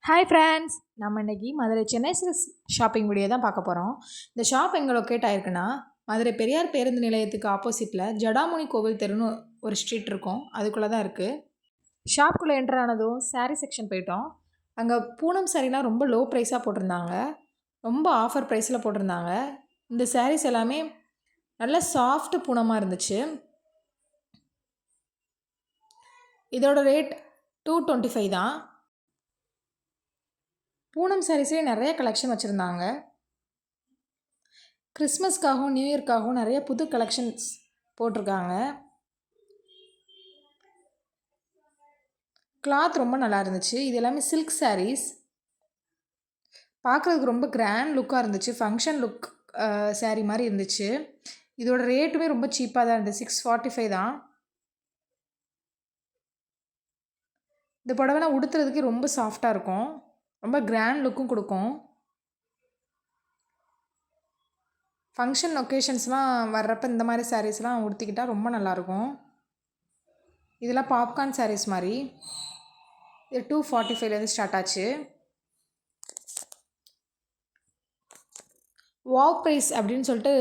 Hi friends, நம்ம இன்னைக்கு Madurai Chennai silks shopping video தான் பார்க்க போகிறோம். இந்த ஷாப் எங்கே லொக்கேட் ஆயிருக்குன்னா, மதுரை பெரியார் பேருந்து நிலையத்துக்கு ஆப்போசிட்டில் ஜடாமுனி கோவில் தெருன்னு ஒரு ஸ்ட்ரீட் இருக்கும். அதுக்குள்ளே தான் இருக்குது. ஷாப்புக்குள்ளே என்டர் ஆனதும் சாரீ செக்ஷன் போயிட்டோம். அங்கே பூனம் சாரீலாம் ரொம்ப லோ ப்ரைஸாக போட்டிருந்தாங்க. ரொம்ப ஆஃபர் ப்ரைஸில் போட்டிருந்தாங்க. இந்த சாரீஸ் எல்லாமே நல்ல சாஃப்ட் பூனமாக இருந்துச்சு. இதோட ரேட் 225 தான். பூனம் சாரீஸ்லேயே நிறைய கலெக்ஷன் வச்சுருந்தாங்க. கிறிஸ்மஸ்க்காகவும் நியூ இயர்க்காகவும் நிறைய புது கலெக்ஷன்ஸ் போட்டிருக்காங்க. கிளாத் ரொம்ப நல்லா இருந்துச்சு. இது எல்லாமே சில்க் சாரீஸ். பார்க்குறதுக்கு ரொம்ப கிராண்ட் லுக்காக இருந்துச்சு. ஃபங்க்ஷன் லுக் சாரீ மாதிரி இருந்துச்சு. இதோட ரேட்டுமே ரொம்ப சீப்பாக தான் இருந்துச்சு. 645 தான். இந்த புடவைலாம் உடுத்துறதுக்கு ரொம்ப சாஃப்டாக இருக்கும். ரொம்ப கிராண்ட் லுக்கும் கொடுக்கும். ஃபங்க்ஷன் ஒகேஷன்ஸ்லாம் வர்றப்போ இந்த மாதிரி சாரீஸ்லாம் உடுத்திக்கிட்டால் ரொம்ப நல்லாயிருக்கும். இதெல்லாம் பாப்கார்ன் சாரீஸ் மாதிரி. இது 245லேருந்து ஸ்டார்ட் ஆச்சு. வாவ் ப்ரைஸ் அப்படின்னு சொல்லிட்டு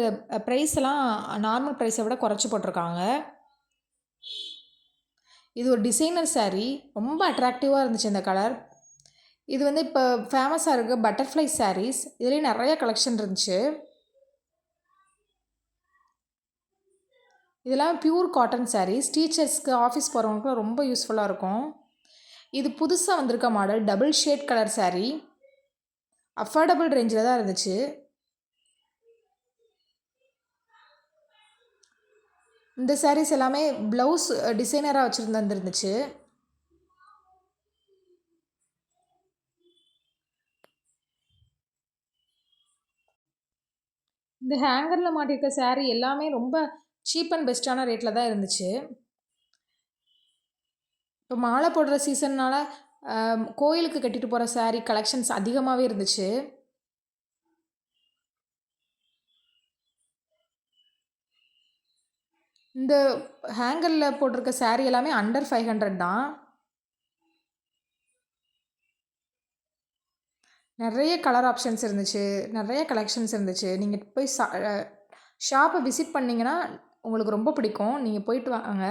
ப்ரைஸ் எல்லாம் நார்மல் ப்ரைஸை விட குறைச்சி போட்டிருக்காங்க. இது ஒரு டிசைனர் சாரீ. ரொம்ப அட்ராக்டிவாக இருந்துச்சு இந்த கலர். இது வந்து இப்போ ஃபேமஸாக இருக்க பட்டர்ஃப்ளை சாரீஸ். இதுலேயும் நிறைய கலெக்ஷன் இருந்துச்சு. இதெல்லாம் பியூர் காட்டன் சாரீஸ். டீச்சர்ஸ்க்கு ஆஃபீஸ் போகிறவங்களுக்கு ரொம்ப யூஸ்ஃபுல்லாக இருக்கும். இது புதுசாக வந்திருக்க model double shade colour sari. Affordable ரேஞ்சில் தான் இருந்துச்சு. இந்த சாரீஸ் எல்லாமே ப்ளவுஸ் டிசைனராக வச்சுருந்துருந்துச்சு. இந்த ஹேங்கரில் மாட்டியிருக்க சாரீ எல்லாமே ரொம்ப சீப் அண்ட் பெஸ்ட்டான ரேட்டில் தான் இருந்துச்சு. இப்போ மாலை போடுற சீசன்னால் கோயிலுக்கு கட்டிட்டு போகிற சாரீ கலெக்ஷன்ஸ் அதிகமாகவே இருந்துச்சு. இந்த ஹேங்கரில் போட்டிருக்க சாரீ எல்லாமே அண்டர் 500 தான். நிறைய கலர் ஆப்ஷன்ஸ் இருந்துச்சு. நிறைய கலெக்ஷன்ஸ் இருந்துச்சு. நீங்கள் போய் ஷாப்பை விசிட் பண்ணிங்கன்னா உங்களுக்கு ரொம்ப பிடிக்கும். நீங்கள் போயிட்டு வாங்க.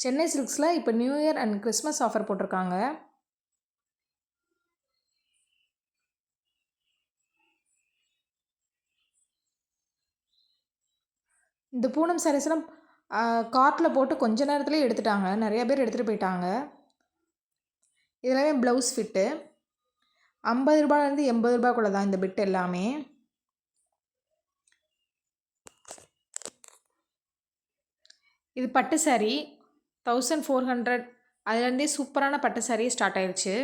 சென்னை சில்க்ஸில் இப்போ new year and Christmas offer போட்டிருக்காங்க. இந்த பூனம் சாரீஸ்லாம் கார்ட்டில் போட்டு கொஞ்ச நேரத்துலேயே எடுத்துட்டாங்க. நிறைய பேர் எடுத்துகிட்டு போயிட்டாங்க. இதெல்லாமே ப்ளவுஸ் ஃபிட்டு. 50 ரூபாயிலேருந்து 80 ரூபாய்க்குள்ளே தான் இந்த பிட் எல்லாமே. இது பட்டு சாரீ 1400. அதுலேருந்தே சூப்பரான பட்டு சாரீ ஸ்டார்ட் ஆயிடுச்சு.